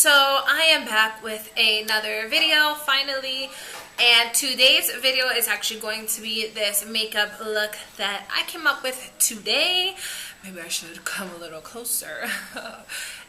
So I am back with another video finally, and today's video is actually going to be this makeup look that I came up with today. Maybe I should come a little closer.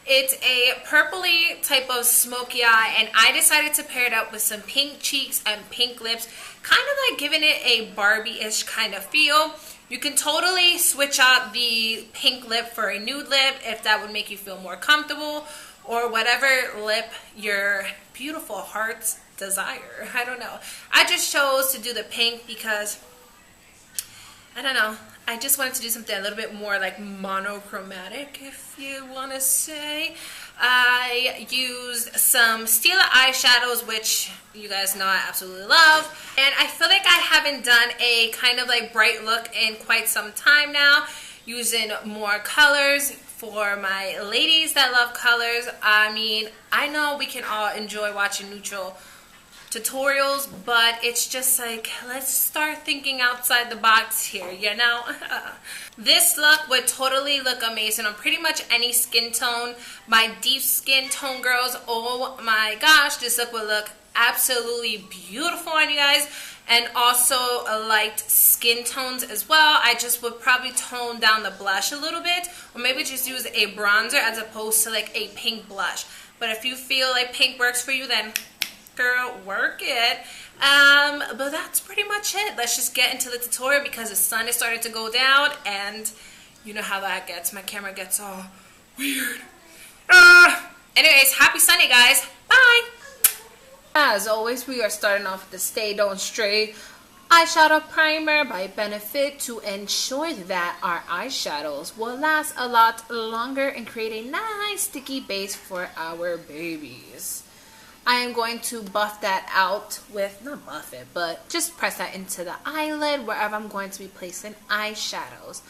It's a purpley type of smoky eye, and I decided to pair it up with some pink cheeks and pink lips, kind of like giving it a Barbie-ish kind of feel. You can totally switch out the pink lip for a nude lip if that would make you feel more comfortable, or whatever lip your beautiful hearts desire. I don't know. I just chose to do the pink because, I don't know, I just wanted to do something a little bit more like monochromatic, if you want to say. I used some Stila eyeshadows, which you guys know I absolutely love. And I feel like I haven't done a kind of like bright look in quite some time now, using more colors for my ladies that love colors. I mean, I know we can all enjoy watching neutral tutorials, but it's just like, let's start thinking outside the box here, you know? This look would totally look amazing on pretty much any skin tone. My deep skin tone girls, oh my gosh, this look would look absolutely beautiful on you guys. And also light skin tones as well. I just would probably tone down the blush a little bit, or maybe just use a bronzer as opposed to like a pink blush. But if you feel like pink works for you, then girl, work it. But that's pretty much it. Let's just get into the tutorial because the sun is starting to go down, and you know how that gets. My camera gets all weird. Anyways, happy Sunday, guys. Bye. As always, we are starting off with the Stay Don't Stray eyeshadow primer by Benefit to ensure that our eyeshadows will last a lot longer and create a nice sticky base for our babies. I am going to buff that out with, not buff it, but just press that into the eyelid wherever I'm going to be placing eyeshadows.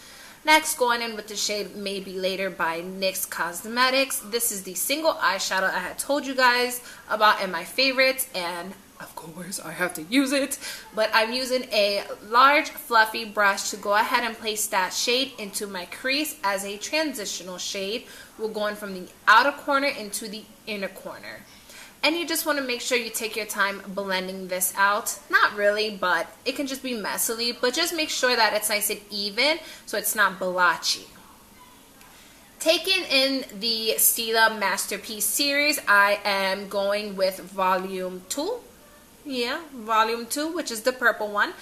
Next, going in with the shade Maybe Later by NYX Cosmetics. This is the single eyeshadow I had told you guys about in my favorites, and of course I have to use it. But I'm using a large fluffy brush to go ahead and place that shade into my crease as a transitional shade. We're going from the outer corner into the inner corner. And you just want to make sure you take your time blending this out. Not really, but it can just be messily. But just make sure that it's nice and even so it's not blotchy. Taking in the Stila Masterpiece series, I am going with Volume 2. Yeah, Volume 2, which is the purple one.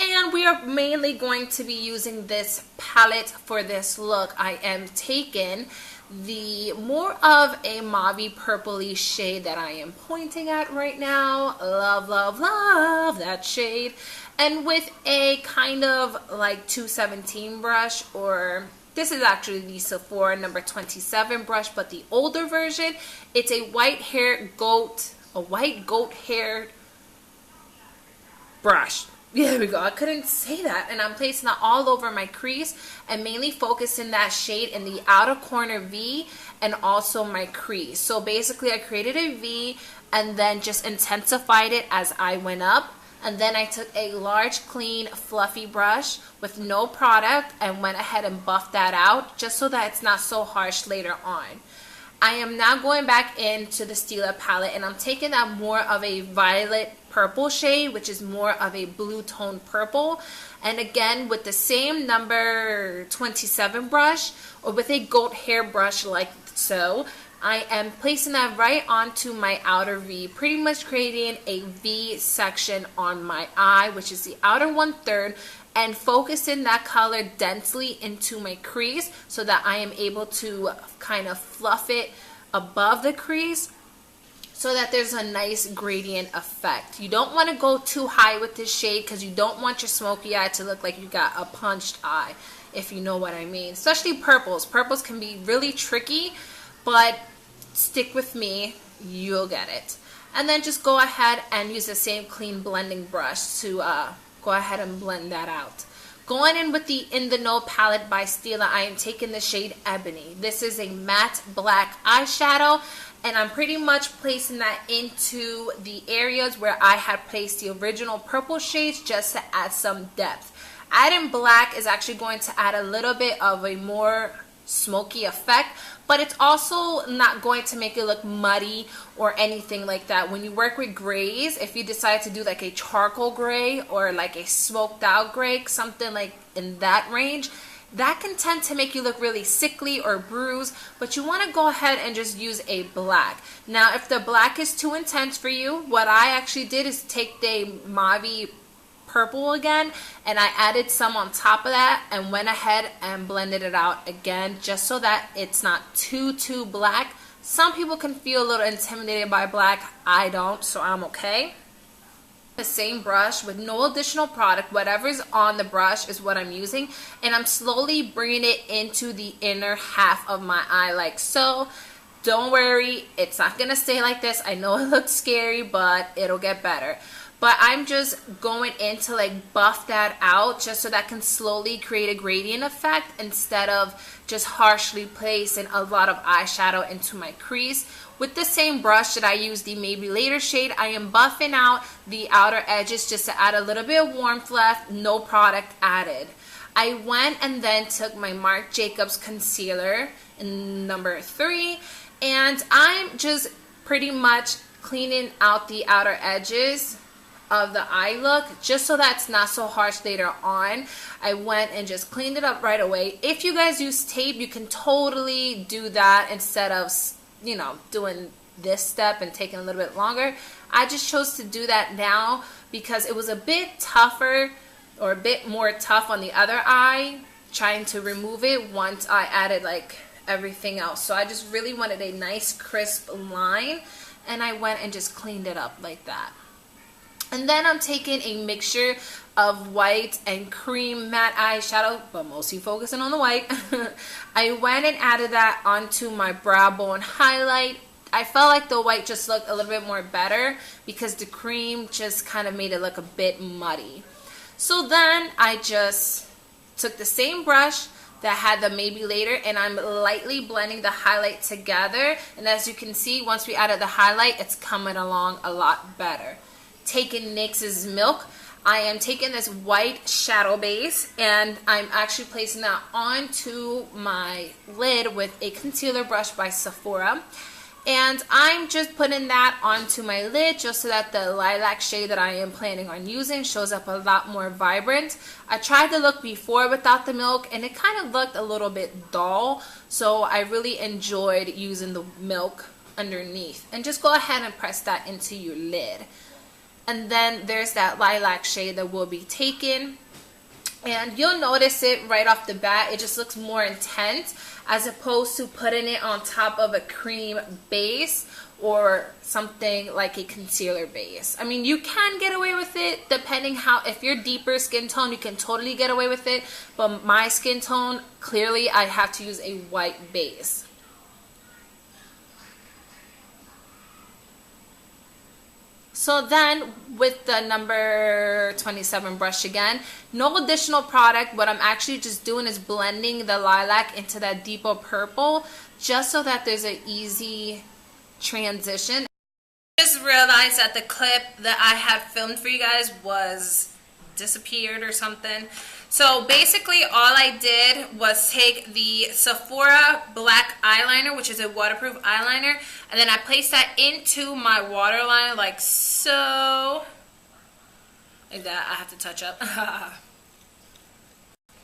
And we are mainly going to be using this palette for this look. I am taking the more of a mauve purpley shade that I am pointing at right now. Love, love, love that shade. And with a kind of like 217 brush, or this is actually the Sephora number 27 brush, but the older version. It's a white goat haired brush. Yeah, there we go. I couldn't say that. And I'm placing that all over my crease and mainly focusing that shade in the outer corner V and also my crease. So basically I created a V and then just intensified it as I went up. And then I took a large, clean, fluffy brush with no product and went ahead and buffed that out just so that it's not so harsh later on. I am now going back into the Stila palette, and I'm taking that more of a violet purple shade, which is more of a blue tone purple. And again, with the same number 27 brush, or with a goat hair brush like so, I am placing that right onto my outer V, pretty much creating a V section on my eye, which is the outer 1/3, and focusing that color densely into my crease so that I am able to kind of fluff it above the crease so that there's a nice gradient effect. You don't want to go too high with this shade because you don't want your smoky eye to look like you got a punched eye, if you know what I mean. Especially purples. Purples can be really tricky, but stick with me, you'll get it. And then just go ahead and use the same clean blending brush to go ahead and blend that out. Going in with the In the Know palette by Stila, I am taking the shade Ebony. This is a matte black eyeshadow, and I'm pretty much placing that into the areas where I had placed the original purple shades just to add some depth. Adding black is actually going to add a little bit of a more smoky effect, but it's also not going to make it look muddy or anything like that. When you work with grays, if you decide to do like a charcoal gray or like a smoked out gray, something like in that range, that can tend to make you look really sickly or bruised, but you want to go ahead and just use a black. Now, if the black is too intense for you, what I actually did is take the mauve purple again, and I added some on top of that and went ahead and blended it out again, just so that it's not too black. Some people can feel a little intimidated by black. I don't, so I'm okay. The same brush with no additional product, whatever's on the brush is what I'm using, and I'm slowly bringing it into the inner half of my eye like so. Don't worry, it's not gonna stay like this. I know it looks scary, but it'll get better. But I'm just going in to like buff that out, just so that can slowly create a gradient effect instead of just harshly placing a lot of eyeshadow into my crease. With the same brush that I use, the Maybe Later shade, I am buffing out the outer edges just to add a little bit of warmth left, no product added. I went and then took my Marc Jacobs concealer in number 3, and I'm just pretty much cleaning out the outer edges of the eye look, just so that's not so harsh later on. I went and just cleaned it up right away. If you guys use tape, you can totally do that instead of, you know, doing this step and taking a little bit longer. I just chose to do that now because it was a bit tougher, or a bit more tough on the other eye, trying to remove it once I added like everything else. So I just really wanted a nice crisp line, and I went and just cleaned it up like that. And then I'm taking a mixture of white and cream matte eyeshadow, but mostly focusing on the white. I went and added that onto my brow bone highlight. I felt like the white just looked a little bit more better because the cream just kind of made it look a bit muddy. So then I just took the same brush that had the Maybe Later, and I'm lightly blending the highlight together. And as you can see, once we added the highlight, it's coming along a lot better. Taking NYX's Milk, I am taking this white shadow base and I'm actually placing that onto my lid with a concealer brush by Sephora, and I'm just putting that onto my lid just so that the lilac shade that I am planning on using shows up a lot more vibrant. I tried the look before without the milk and it kind of looked a little bit dull, so I really enjoyed using the milk underneath. And just go ahead and press that into your lid. And then there's that lilac shade that we'll be taking, and you'll notice it right off the bat. It just looks more intense as opposed to putting it on top of a cream base or something like a concealer base. I mean, you can get away with it depending how, if you're deeper skin tone, you can totally get away with it, but my skin tone, clearly I have to use a white base. So then with the number 27 brush again, no additional product. What I'm actually just doing is blending the lilac into that deeper purple just so that there's an easy transition. I just realized that the clip that I had filmed for you guys was disappeared or something. So basically all I did was take the Sephora black eyeliner, which is a waterproof eyeliner, and then I placed that into my waterline like so. Like that. I have to touch up.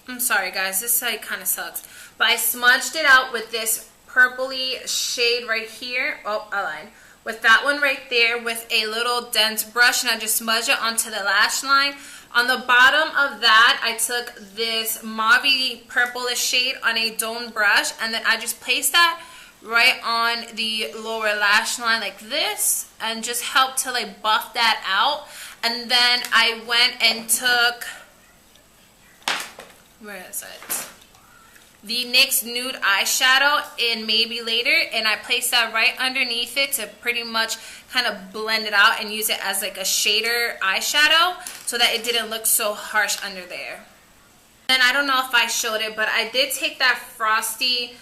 I'm sorry guys, this side kind of sucks. But I smudged it out with this purpley shade right here. Oh, outline. With that one right there with a little dense brush, and I just smudged it onto the lash line. On the bottom of that, I took this mauve purplish shade on a domed brush, and then I just placed that right on the lower lash line like this, and just helped to like buff that out. And then I went and took, where is it? The NYX Nude eyeshadow in Maybe Later, and I placed that right underneath it to pretty much kind of blend it out and use it as like a shader eyeshadow so that it didn't look so harsh under there. And I don't know if I showed it, but I did take that frosty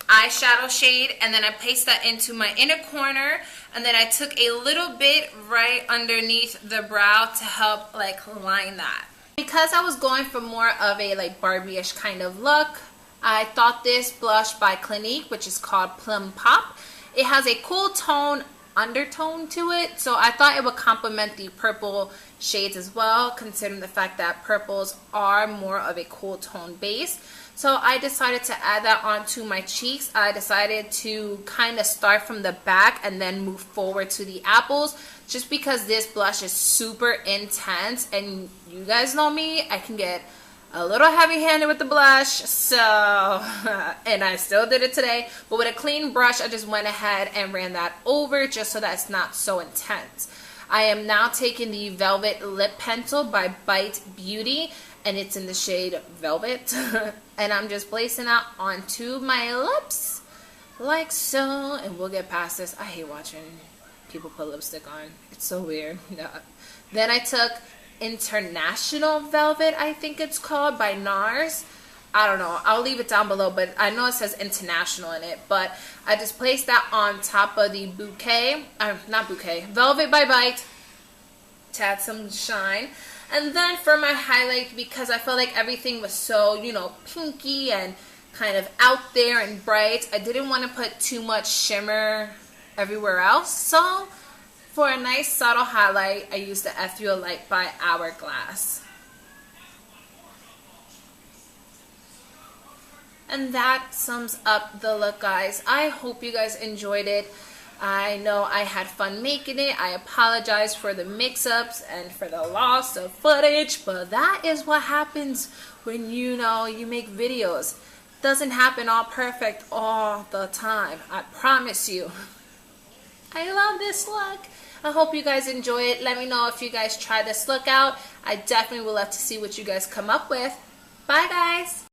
eyeshadow shade and then I placed that into my inner corner, and then I took a little bit right underneath the brow to help like line that. Because I was going for more of a like Barbie-ish kind of look, I thought this blush by Clinique, which is called Plum Pop. It has a cool tone undertone to it, so I thought it would complement the purple shades as well, considering the fact that purples are more of a cool tone base. So I decided to add that onto my cheeks. I decided to kind of start from the back and then move forward to the apples, just because this blush is super intense, and you guys know me, I can get a little heavy-handed with the blush, so and I still did it today, but with a clean brush I just went ahead and ran that over just so that it's not so intense. I am now taking the Velvet Lip Pencil by Bite Beauty, and it's in the shade Velvet, and I'm just placing that onto my lips like so, and we'll get past this. I hate watching people put lipstick on, it's so weird. Then I took International Velvet, I think it's called, by NARS. I don't know, I'll leave it down below, but I know it says international in it. But I just placed that on top of the Velvet by Bite to add some shine. And then for my highlight, because I felt like everything was so, you know, pinky and kind of out there and bright, I didn't want to put too much shimmer everywhere else. So for a nice subtle highlight, I used the Ethreal Light by Hourglass. And that sums up the look, guys. I hope you guys enjoyed it. I know I had fun making it. I apologize for the mix-ups and for the loss of footage, but that is what happens when you make videos. It doesn't happen all perfect all the time, I promise you. I love this look. I hope you guys enjoy it. Let me know if you guys try this look out. I definitely would love to see what you guys come up with. Bye, guys.